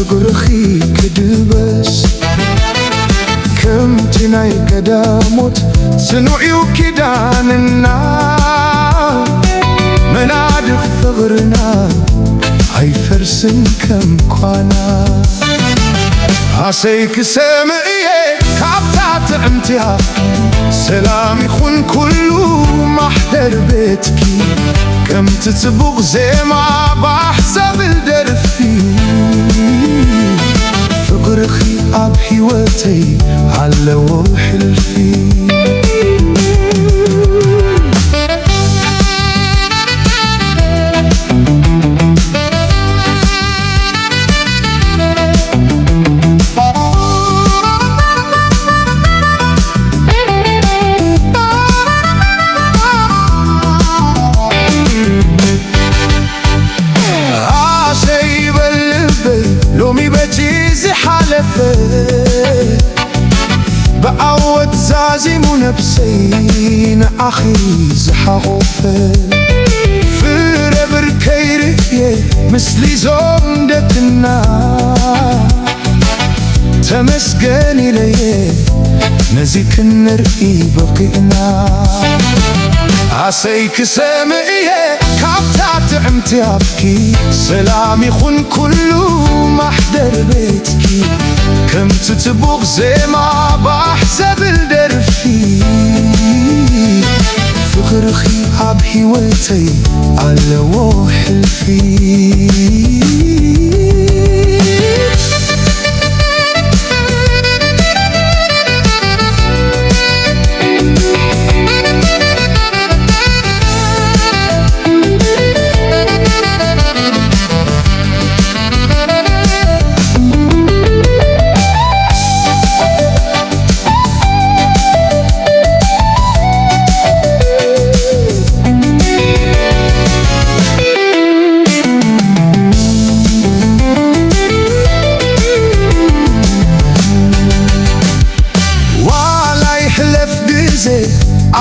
ፍቅርኺ ክድበስ ከምቲ ናይ ቀዳሞት ጽኑዕ ኪዳንና መናድቕ ፍቕርና ኣይፈርስን ከም ኳና ኣሰይ ክሰምዕየ ካብታ ጥዕምቲ ኣፍኪ ሰላም ይኹን ኩሉ ማሕደር ቤትኪ ከምቲ ጽቡቕ ዜማ ባሕ ዘብል ደርፊ ፍቅርኺ ኣብ ሕይወተይ ኣለዎ ሕልፊ بأوت زازم نفسي نأخي زحقوفة فربر كيري مثلي زومدتنا تمسكني ليه نزيك النرئي بقينا عسيك سامعيه كابتا تعمتي أبكي سلام يخون كله محضر بيتكي كم تتبوغ زيما بحسب الدرفي فقرخي عب حيوتي على وحلفي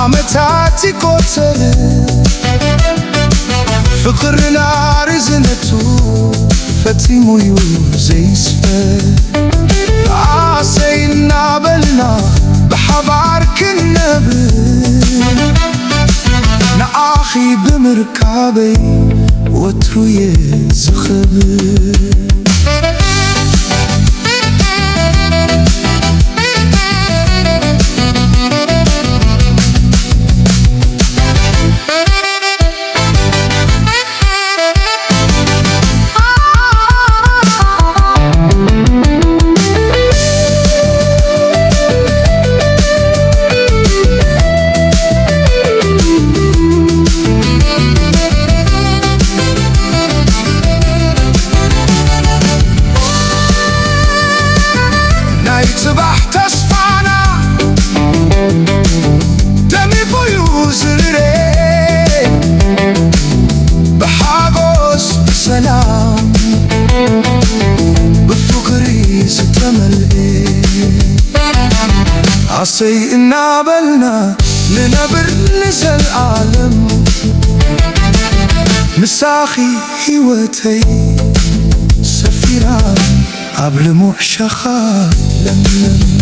عمتاتي كوتل فقرنا رزنتو فتيمو زي سفر عاسينا بلنا بحبارك النبل نأخي بمركابي وترو يزخبل صباح تصفانا دمي بيوز الرين بحاجوس بسلام بفقري ستملئ عصي إنا بلنا لنبر نزل عالم مساخي حيوتي سفيران قبل محشخة لملم